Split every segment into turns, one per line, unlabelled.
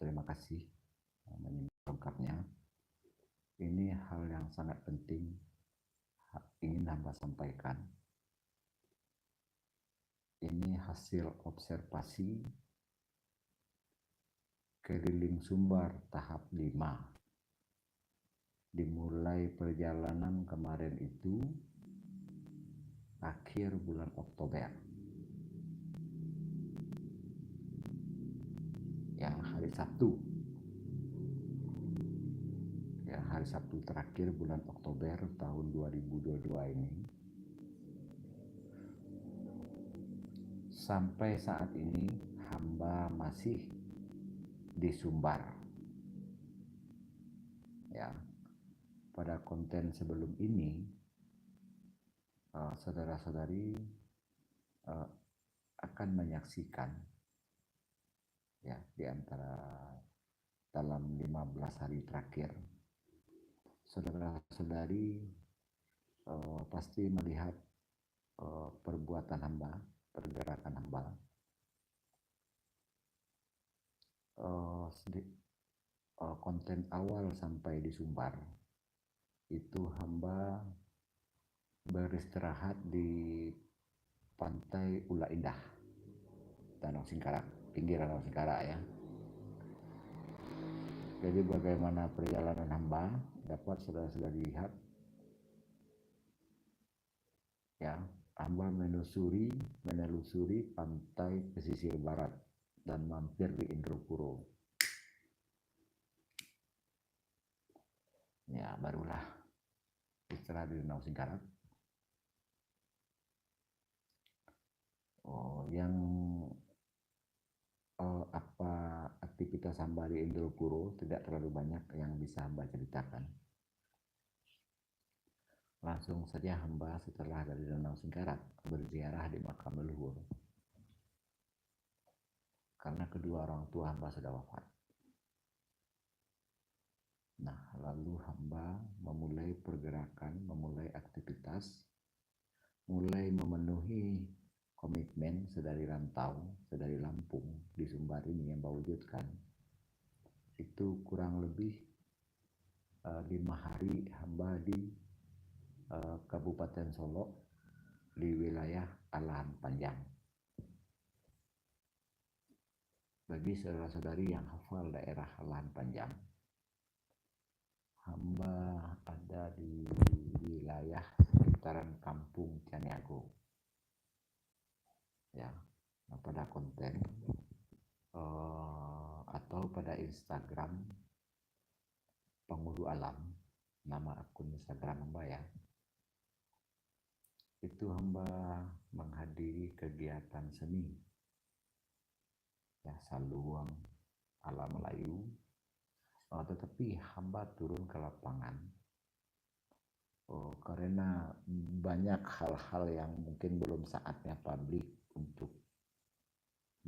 terima kasih menyimak lengkapnya. Ini hal yang sangat penting ingin hamba sampaikan. Ini hasil observasi keliling Sumbar tahap 5. Dimulai perjalanan kemarin itu akhir bulan Oktober. Yang hari Sabtu. Ya, hari Sabtu terakhir bulan Oktober tahun 2022 ini. Sampai saat ini hamba masih di Sumbar. Ya. Pada konten sebelum ini saudara-saudari akan menyaksikan ya di antara dalam 15 hari terakhir saudara-saudari pasti melihat perbuatan hamba, pergerakan hamba, konten awal sampai di Sumbar itu hamba beristirahat di pantai Ula Indah, Danau Singkarak, pinggiran Danau Singkarak ya. Jadi bagaimana perjalanan hamba dapat saudara-saudari lihat ya, hamba menelusuri pantai pesisir barat dan mampir di Indrapuro. Ya, barulah istirahat di Danau Singkarak. Yang apa aktivitas hamba di Indrapuro tidak terlalu banyak yang bisa hamba ceritakan. Langsung saja hamba setelah dari Danau Singkarak berziarah di makam leluhur. Karena kedua orang tua hamba sudah wafat. Nah, lalu hamba memulai pergerakan, memulai aktivitas, mulai memenuhi komitmen sedari rantau, sedari Lampung di Sumbar ini yang hamba wujudkan. Itu kurang lebih 5 hari hamba di Kabupaten Solok di wilayah Alahan Panjang. Bagi saudara-saudari yang hafal daerah Alahan Panjang, hamba ada di wilayah sekitaran Kampung Caniago. Ya, pada konten atau pada Instagram Penghulu Alam, nama akun Instagram hamba ya, itu hamba menghadiri kegiatan seni ya, saluang ala Melayu, tetapi hamba turun ke lapangan karena banyak hal-hal yang mungkin belum saatnya publik untuk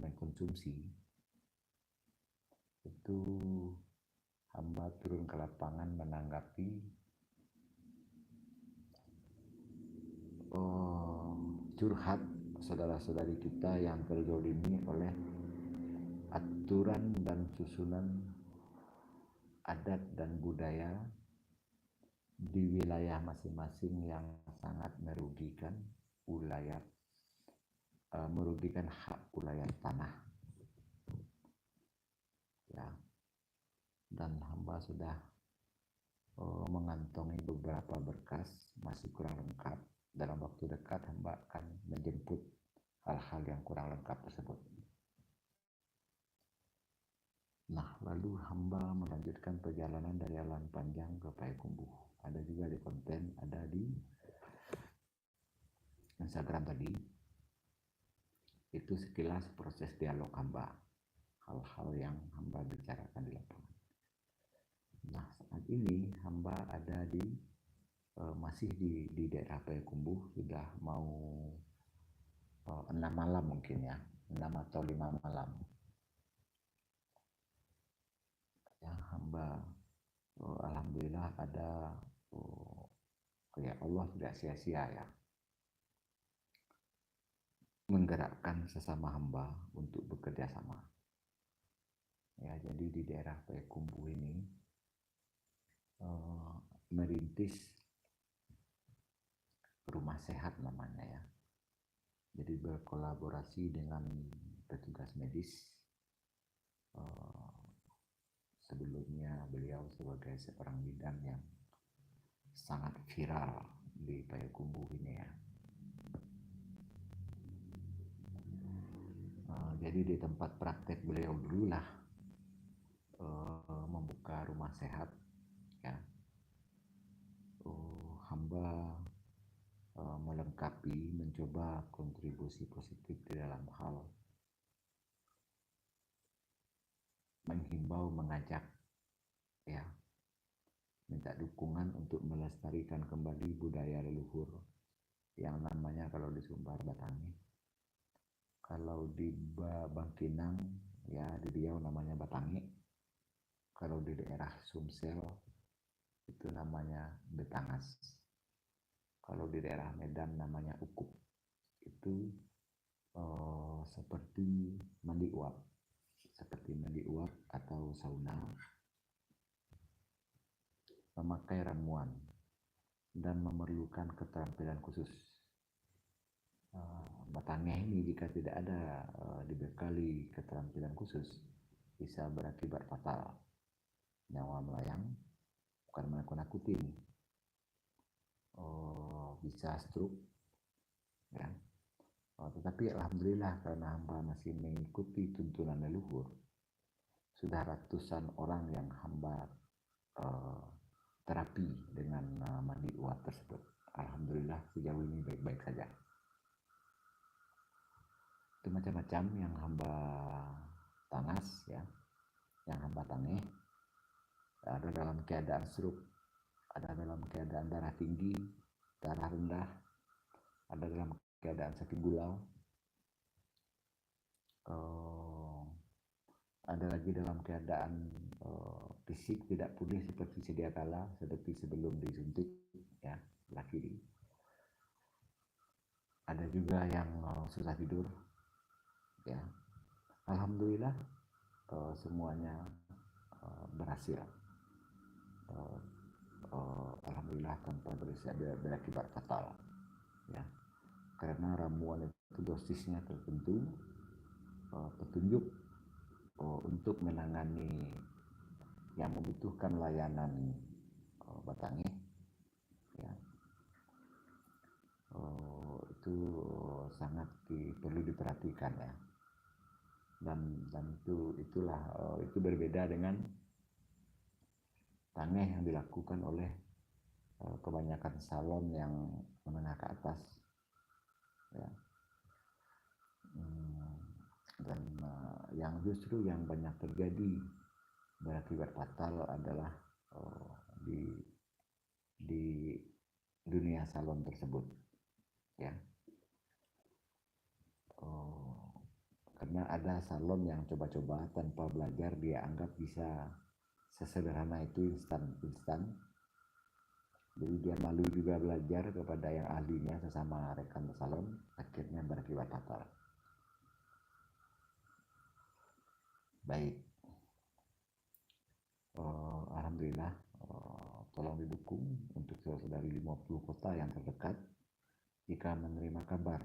mengkonsumsi. Itu hamba turun ke lapangan menanggapi curhat saudara-saudari kita yang terzolimi oleh aturan dan susunan adat dan budaya di wilayah masing-masing yang sangat merugikan ulayat, merugikan hak ulayat tanah ya. Dan hamba sudah mengantongi beberapa berkas, masih kurang lengkap. Dalam waktu dekat hamba akan menjemput hal-hal yang kurang lengkap tersebut. Nah, lalu hamba melanjutkan perjalanan dari Alahan Panjang ke Payakumbuh. Ada juga di konten, ada di Instagram tadi. Itu sekilas proses dialog hamba, hal-hal yang hamba bicarakan di lapangan. Nah, saat ini hamba ada di masih di daerah Payakumbuh, sudah mau 6 malam mungkin ya, 6 atau 5 malam. Ya, hamba alhamdulillah ada ya Allah tidak sia-sia ya menggerakkan sesama hamba untuk bekerja sama Ya, jadi di daerah Payakumbuh ini merintis rumah sehat namanya ya. Jadi berkolaborasi dengan petugas medis. Sebelumnya beliau sebagai seorang bidan yang sangat viral di Payakumbuh ini ya. Jadi di tempat praktek beliau dululah membuka rumah sehat ya. Hamba melengkapi, mencoba kontribusi positif di dalam hal menghimbau, mengajak ya, minta dukungan untuk melestarikan kembali budaya leluhur yang namanya kalau di Sumbar Batangi, kalau di Bangkinang ya di Riau namanya Batangi, kalau di daerah Sumsel itu namanya Betangas, kalau di daerah Medan namanya Ukup. Itu seperti mandi uap atau sauna, memakai ramuan dan memerlukan keterampilan khusus. Batangnya ini jika tidak ada dibekali keterampilan khusus bisa berakibat fatal, nyawa melayang, bukan menakut-nakuti, bisa stroke ya. Tetapi alhamdulillah karena hamba masih mengikuti tuntunan leluhur, sudah ratusan orang yang hamba terapi dengan mandi uap tersebut. Alhamdulillah sejauh ini baik-baik saja. Itu macam-macam yang hamba tangas ya, yang hamba tangeh. Ada dalam keadaan stroke, ada dalam keadaan darah tinggi, darah rendah, ada dalam keadaan sakit gula, ada lagi dalam keadaan fisik tidak pulih seperti sedia kala, seperti sebelum disuntik ya, sebelah kiri. Ada juga yang susah tidur ya. Alhamdulillah semuanya berhasil. Alhamdulillah tanpa berakibat fatal ya, karena ramuan itu dosisnya tertentu, petunjuk untuk menangani yang membutuhkan layanan Batangi ya, itu sangat perlu diperhatikan ya, dan itulah itu berbeda dengan tangeh yang dilakukan oleh kebanyakan salon yang menengah ke atas ya. Dan yang justru yang banyak terjadi berakibat fatal adalah di dunia salon tersebut ya. Karena ada salon yang coba-coba tanpa belajar, dia anggap bisa sesederhana itu instan. Jadi dia malu juga belajar kepada yang ahlinya, sesama rekan salon, akhirnya berakibat fatal. Baik, alhamdulillah, tolong didukung untuk saudari 50 kota yang terdekat jika menerima kabar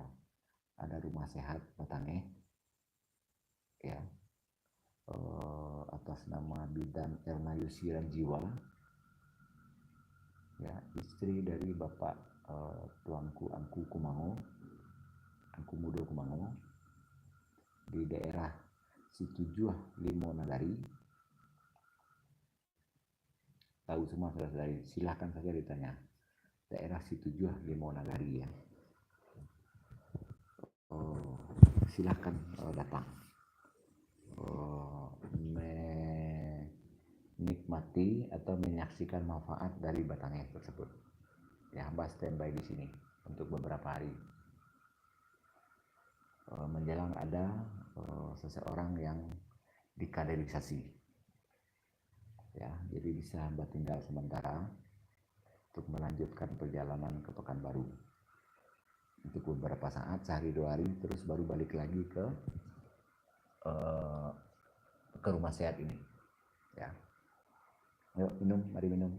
ada rumah sehat Batangi ya, atas nama Bidan Erna Yusiran Jiwa ya, istri dari Bapak Tuanku Angku Mudo Kumango di daerah Situjuh Limo Nagari. Tahu semua saudara-saudari, silahkan saja ditanya, daerah Situjuh Limo Nagari ya. Silahkan datang menikmati atau menyaksikan manfaat dari Batangi tersebut ya. Hamba standby di sini untuk beberapa hari menjelang ada seseorang yang dikaderisasi ya, jadi bisa hamba tinggal sementara untuk melanjutkan perjalanan ke Pekanbaru untuk beberapa saat, sehari 2 hari, terus baru balik lagi ke ke rumah sehat ini. Ya, ayo minum, mari minum.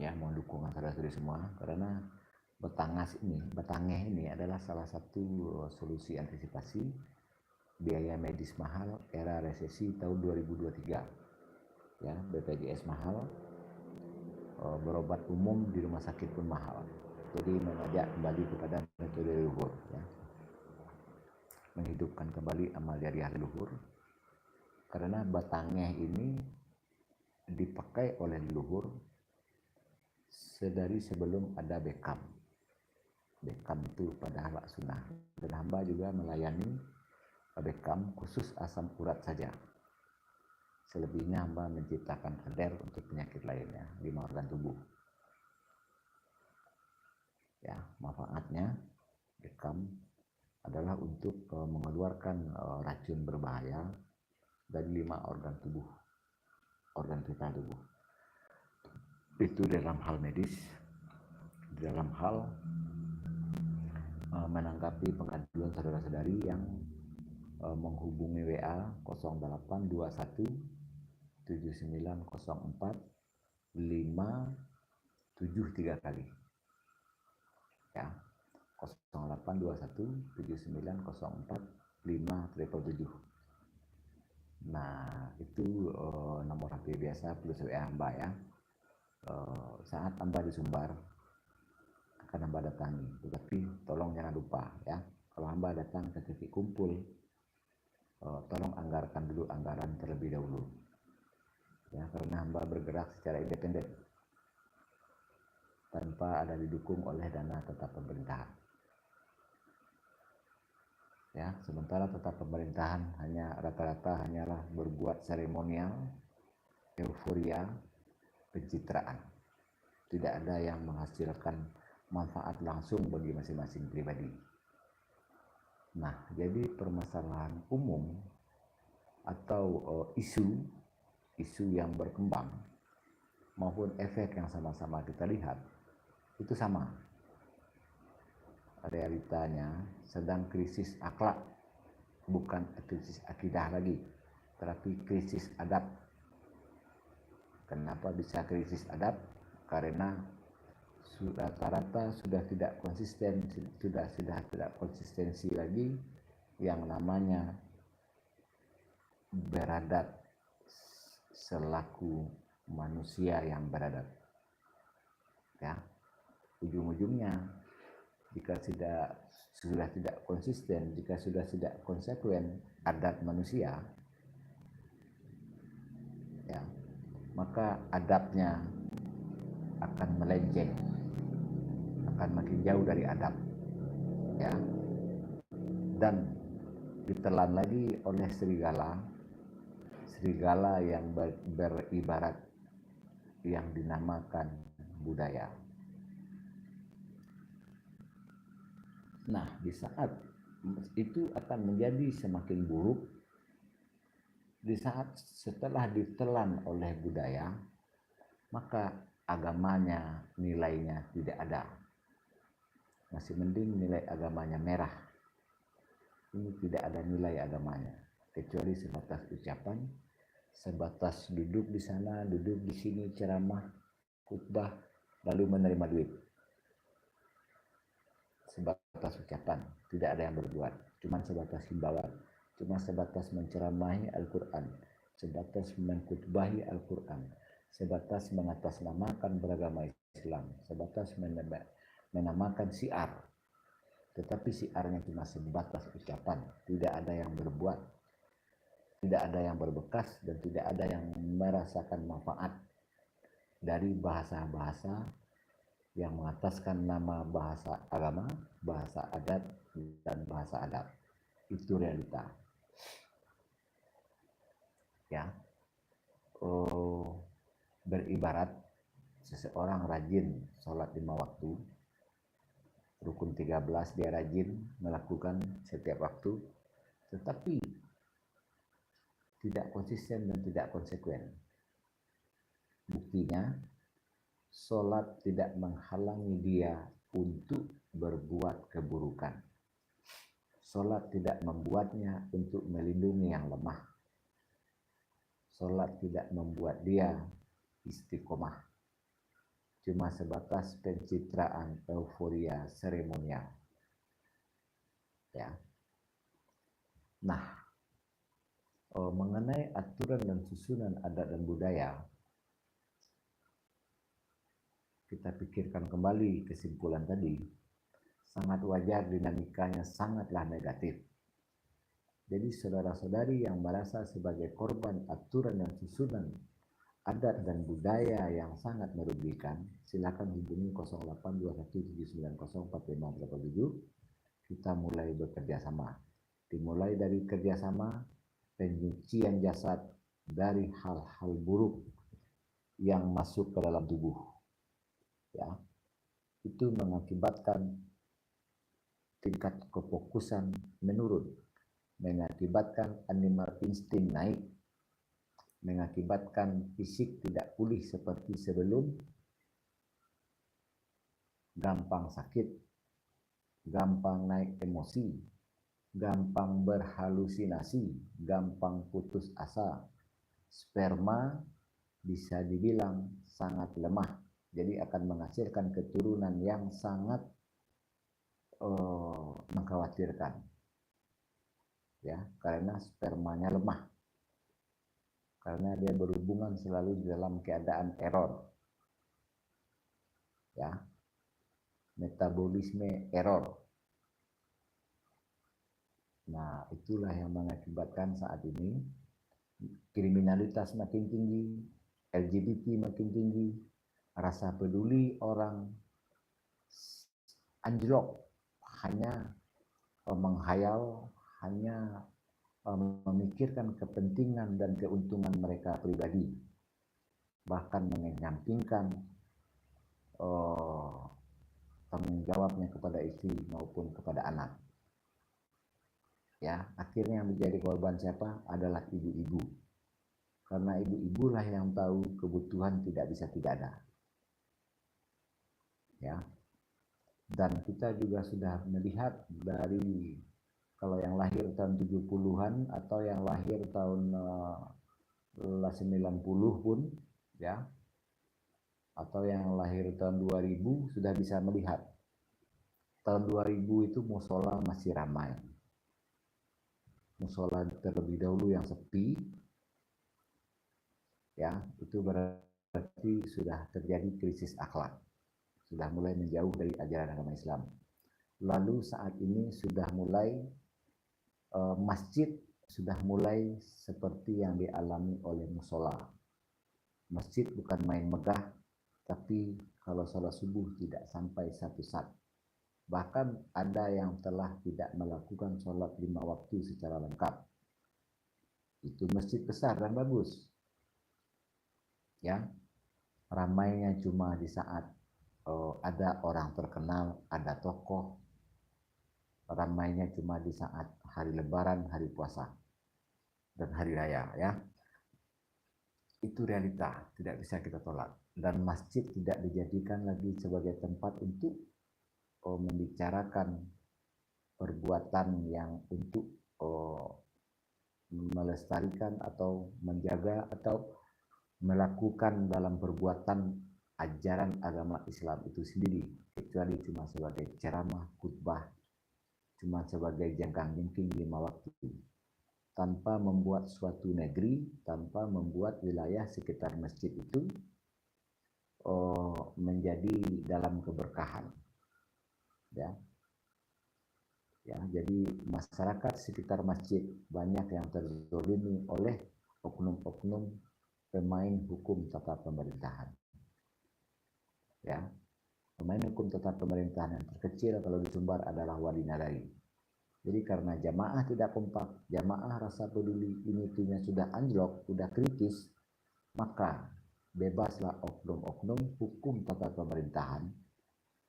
Ya, mohon dukungan saudara-saudari semua, karena Betangeh ini adalah salah satu solusi antisipasi biaya medis mahal era resesi tahun 2023. Ya, BPJS mahal, berobat umum di rumah sakit pun mahal. Jadi mengajak kembali kepada metode leluhur, ya. Menghidupkan kembali amal jariah leluhur, karena Betangeh ini dipakai oleh leluhur sedari sebelum ada Bekam. Bekam itu pada hak sunnah, dan hamba juga melayani Bekam khusus asam urat saja. Selebihnya hamba menciptakan kader untuk penyakit lainnya, 5 organ tubuh. Ya, manfaatnya Bekam adalah untuk mengeluarkan racun berbahaya dari 5 organ tubuh, organ vital tubuh. Itu dalam hal medis. Dalam hal menanggapi pengaduan saudara-saudari yang menghubungi WA 0821 7904 573 kali. Ya, 0821 7904 577. Nah, itu nomor HP biasa plus WA hamba, ya. Saat hamba di Sumbar akan hamba datangi, tetapi tolong jangan lupa, ya, kalau hamba datang ke titik kumpul, tolong anggarkan dulu anggaran terlebih dahulu, ya, karena hamba bergerak secara independen tanpa ada didukung oleh dana tetap pemerintahan. Ya, sementara tetap pemerintahan hanya rata-rata hanyalah berbuat seremonial, euforia, pencitraan. Tidak ada yang menghasilkan manfaat langsung bagi masing-masing pribadi. Nah, jadi permasalahan umum atau isu yang berkembang maupun efek yang sama-sama kita lihat itu sama. Realitanya sedang krisis akhlak, bukan krisis akidah lagi, tetapi krisis adab. Kenapa bisa krisis adab? Karena rata-rata sudah tidak tidak konsistensi lagi yang namanya beradab selaku manusia yang beradab. Ya, ujung-ujungnya jika sudah tidak konsisten, jika sudah tidak konsekuen adab manusia, ya, maka adabnya akan melenceng, akan makin jauh dari adab, ya, dan ditelan lagi oleh serigala yang beribarat yang dinamakan budaya. Nah, di saat itu akan menjadi semakin buruk di saat setelah ditelan oleh budaya, maka agamanya nilainya tidak ada. Masih mending nilai agamanya merah. Ini tidak ada nilai agamanya, kecuali sebatas ucapan, sebatas duduk di sana, duduk di sini, ceramah, khutbah, lalu menerima duit. Sebatas ucapan, tidak ada yang berbuat, cuma sebatas himbauan, cuma sebatas menceramahi Al-Quran, sebatas mengkhutbahi Al-Quran, sebatas mengatasnamakan beragama Islam, sebatas menamakan syiar, tetapi syiarnya cuma sebatas ucapan, tidak ada yang berbuat, tidak ada yang berbekas, dan tidak ada yang merasakan manfaat dari bahasa-bahasa yang mengataskan nama bahasa agama, bahasa adat, dan bahasa adab. Itu realita. Ya, beribarat seseorang rajin sholat 5 waktu, rukun 13 dia rajin melakukan setiap waktu, tetapi tidak konsisten dan tidak konsekuen. Buktinya, sholat tidak menghalangi dia untuk berbuat keburukan. Sholat tidak membuatnya untuk melindungi yang lemah. Sholat tidak membuat dia istiqomah. Cuma sebatas pencitraan euforia seremonial. Ya. Nah, mengenai aturan dan susunan adat dan budaya, kita pikirkan kembali kesimpulan tadi, sangat wajar dinamikanya sangatlah negatif. Jadi saudara-saudari yang merasa sebagai korban aturan dan susunan adat dan budaya yang sangat merugikan, silakan hubungi 082179045587. Kita mulai bekerja sama. Dimulai dari kerjasama penyucian jasad dari hal-hal buruk yang masuk ke dalam tubuh. Ya, itu mengakibatkan tingkat kefokusan menurun, mengakibatkan animal insting naik, mengakibatkan fisik tidak pulih seperti sebelum, gampang sakit, gampang naik emosi, gampang berhalusinasi, gampang putus asa. Sperma bisa dibilang sangat lemah, jadi akan menghasilkan keturunan yang sangat mengkhawatirkan, ya, karena spermanya lemah, karena dia berhubungan selalu dalam keadaan error, ya, metabolisme error. Nah, itulah yang mengakibatkan saat ini kriminalitas makin tinggi, LGBT makin tinggi, rasa peduli orang anjlok, hanya menghayal, hanya memikirkan kepentingan dan keuntungan mereka pribadi, bahkan menyampingkan tanggung jawabnya kepada istri maupun kepada anak. Ya, akhirnya yang menjadi korban siapa? Adalah ibu-ibu. Karena ibu-ibulah yang tahu kebutuhan tidak bisa tidak ada. Ya. Dan kita juga sudah melihat dari kalau yang lahir tahun 70-an atau yang lahir tahun 90 pun, ya, atau yang lahir tahun 2000 sudah bisa melihat. Tahun 2000 itu musola masih ramai. Musola terlebih dahulu yang sepi, ya, itu berarti sudah terjadi krisis akhlak. Sudah mulai menjauh dari ajaran agama Islam. Lalu saat ini sudah mulai masjid sudah mulai seperti yang dialami oleh musola. Masjid bukan main megah, tapi kalau sholat subuh tidak sampai 1 saf. Bahkan ada yang telah tidak melakukan sholat 5 waktu secara lengkap. Itu masjid besar dan bagus. Ya, ramainya cuma di saat ada orang terkenal, ada tokoh. Ramainya cuma di saat hari lebaran, hari puasa, dan hari raya, ya. Itu realita, tidak bisa kita tolak. Dan masjid tidak dijadikan lagi sebagai tempat untuk membicarakan perbuatan yang untuk melestarikan atau menjaga atau melakukan dalam perbuatan ajaran agama Islam itu sendiri, kecuali cuma sebagai ceramah, khutbah, cuma sebagai jangkang-jangking 5 waktu, tanpa membuat suatu negeri, tanpa membuat wilayah sekitar masjid itu menjadi dalam keberkahan, ya. Ya, jadi masyarakat sekitar masjid banyak yang terzolimi oleh oknum-oknum pemain hukum tata pemerintahan. Ya, pemain hukum tata pemerintahan yang terkecil kalau di Sumbar adalah wali nagari. Jadi karena jamaah tidak kompak, jamaah rasa peduli ini sudah anjlok, sudah kritis, maka bebaslah oknum-oknum hukum tata pemerintahan.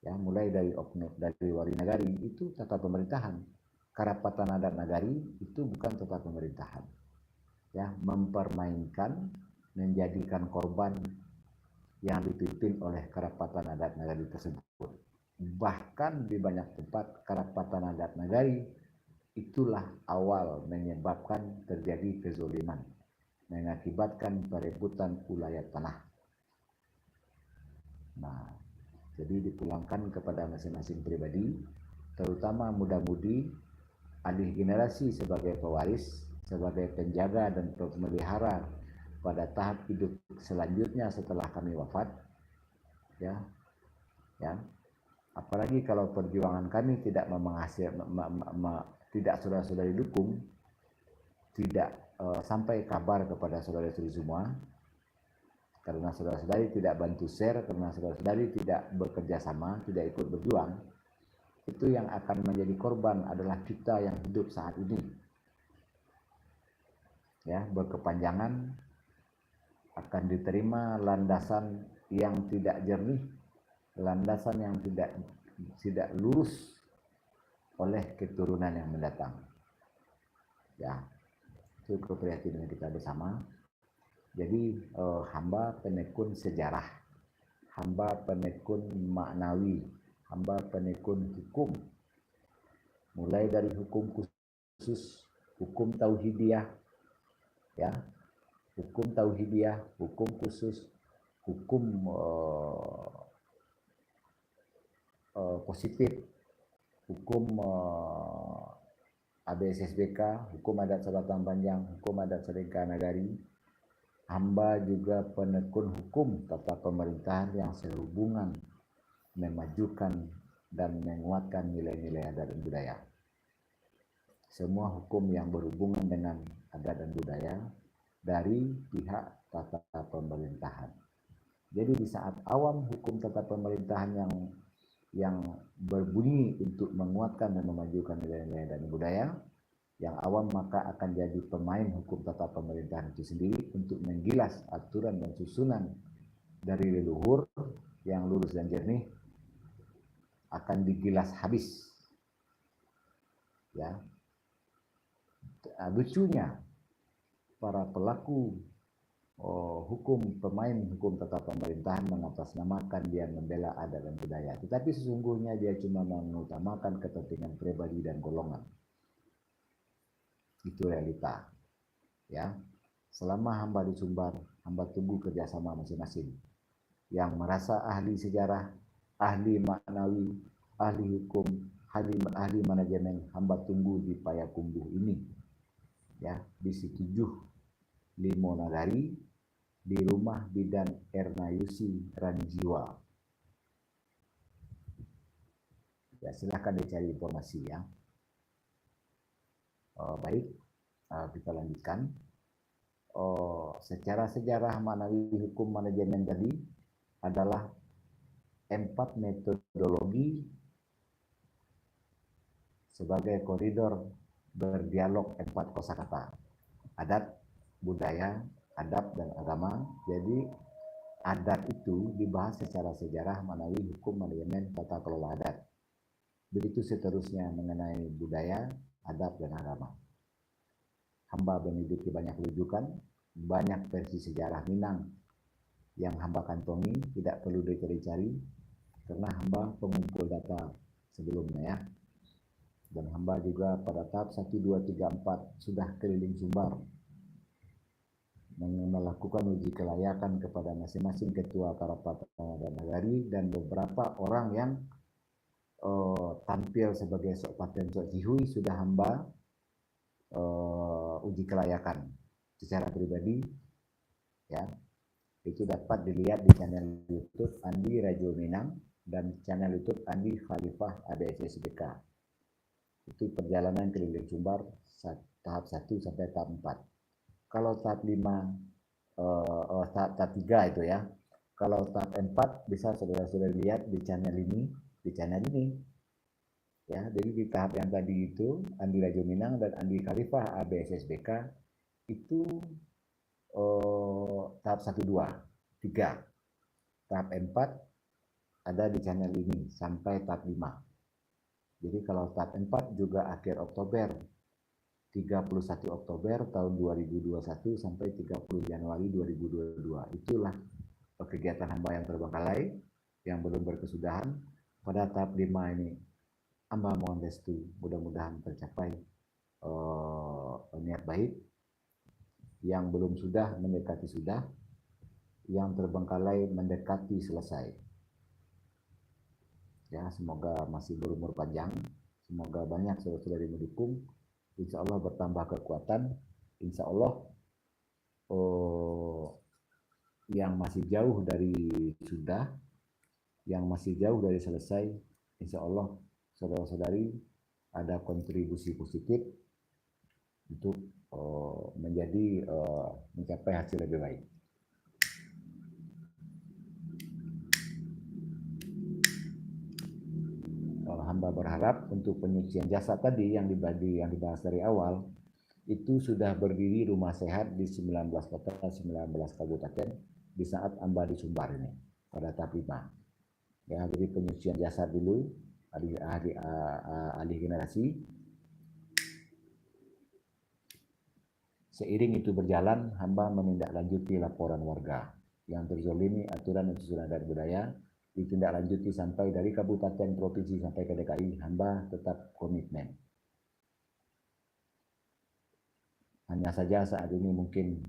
Ya, mulai dari oknum dari wali nagari itu tata pemerintahan. Karapatan adat nagari itu bukan tata pemerintahan. Ya, mempermainkan, menjadikan korban yang dipimpin oleh karapatan adat nagari tersebut. bahkan di banyak tempat kerapatan adat nagari itulah awal menyebabkan terjadi kezoliman, mengakibatkan perebutan wilayah tanah. Nah, jadi dipulangkan kepada masing-masing pribadi, terutama muda-mudi, alih generasi sebagai pewaris, sebagai penjaga dan pemelihara pada tahap hidup selanjutnya setelah kami wafat, ya, ya. Apalagi kalau perjuangan kami tidak tidak saudara-saudari dukung, tidak sampai kabar kepada saudara-saudari semua, karena saudara-saudari tidak bantu share, karena saudara-saudari tidak bekerja sama, tidak ikut berjuang, itu yang akan menjadi korban adalah kita yang hidup saat ini. Ya, berkepanjangan akan diterima landasan yang tidak jernih, landasan yang tidak lurus oleh keturunan yang mendatang. Ya, itu keprihatinan kita bersama. Jadi hamba penekun sejarah, hamba penekun maknawi, hamba penekun hukum, mulai dari hukum khusus, hukum tauhidiyah, ya, hukum tauhidiyah, hukum khusus, hukum positif, hukum ABSSBK, hukum adat Selatan Panjang, hukum adat Selengka Nagari. Hamba juga penekun hukum tata pemerintahan yang sehubungan memajukan dan menguatkan nilai-nilai adat dan budaya. Semua hukum yang berhubungan dengan adat dan budaya dari pihak tata pemerintahan. Jadi di saat awam hukum tata pemerintahan yang berbunyi untuk menguatkan dan memajukan nilai-nilai dan budaya, yang awam maka akan jadi pemain hukum tata pemerintahan itu sendiri untuk menggilas aturan dan susunan dari leluhur yang lurus dan jernih akan digilas habis. Ya, lucunya para pelaku hukum, pemain hukum tata pemerintahan mengatasnamakan dia membela adat dan budaya, tetapi sesungguhnya dia cuma mengutamakan kepentingan pribadi dan golongan. Itu realita. Ya, selama hamba di Sumbar, hamba tunggu kerjasama masing-masing. Yang merasa ahli sejarah, ahli maknawi, ahli hukum, ahli manajemen, hamba tunggu di Payakumbuh ini. Ya, di Situjuh Limo Nagari, di rumah Bidan Erna Yusi Ranjiwa. Ya, silahkan dicari informasi ya. Baik, kita lanjutkan. Secara sejarah maknawi hukum manajemen tadi adalah 4 metodologi sebagai koridor berdialog 4 kosakata: adat, budaya, adab, dan agama. Jadi adat itu dibahas secara sejarah maknawi hukum manajemen tata kelola adat. Begitu seterusnya mengenai budaya, adab, dan agama. Hamba memiliki banyak rujukan, banyak versi sejarah Minang yang hamba kantongi, tidak perlu dicari-cari karena hamba pengumpul data sebelumnya ya. Dan hamba juga pada tahap 1, 2, 3, 4 sudah keliling Sumbar melakukan uji kelayakan kepada masing-masing ketua Karapatan dan Nagari dan beberapa orang yang tampil sebagai sok paten sok jihui sudah hamba uji kelayakan secara pribadi ya. Itu dapat dilihat di channel YouTube Andi Rajo Minang dan channel YouTube Andi Khalifah ABSSBK. Itu perjalanan keliling Sumbar tahap 1 sampai tahap 4. Kalau tahap 5 tahap 3 itu ya. Kalau tahap 4 bisa saudara-saudara lihat di channel ini, ya. Jadi di tahap yang tadi itu Andi Rajo Minang dan Andi Khalifah ABSSBK itu tahap 1, 2, 3. Tahap 4 ada di channel ini sampai tahap 5. Jadi kalau tahap 4 juga akhir Oktober, 31 Oktober tahun 2021 sampai 30 Januari 2022. Itulah kegiatan hamba yang terbengkalai, yang belum berkesudahan. pada tahap 5 ini hamba mohon restu, mudah-mudahan tercapai niat baik. Yang belum sudah mendekati sudah, yang terbengkalai mendekati selesai. Ya, semoga masih berumur panjang, semoga banyak saudara-saudari mendukung. Insya Allah bertambah kekuatan. Insya Allah yang masih jauh dari sudah, yang masih jauh dari selesai, insya Allah saudara-saudari ada kontribusi positif untuk menjadi mencapai hasil lebih baik. Hamba berharap untuk penyucian jasad tadi yang dibahas dari awal itu sudah berdiri rumah sehat di 19 kota, 19 kabupaten di saat hamba di Sumbar ini pada tahap 5. Ya, jadi penyucian jasad dulu ahli generasi. Seiring itu berjalan, hamba menindaklanjuti laporan warga yang terzolimi aturan dan susunan adat budaya, ditindaklanjuti sampai dari kabupaten, provinsi sampai ke DKI. Hamba tetap komitmen. Hanya saja saat ini mungkin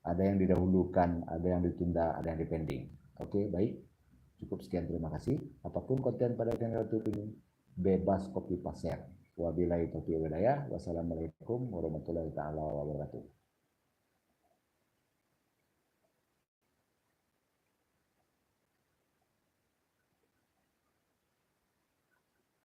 ada yang didahulukan, ada yang ditunda, ada yang dipending. Oke, baik. Cukup sekian, terima kasih. Apapun konten pada channel YouTube ini, bebas copy paste. Wabillahi taufiq wal hidayah. Wassalamualaikum warahmatullahi wabarakatuh.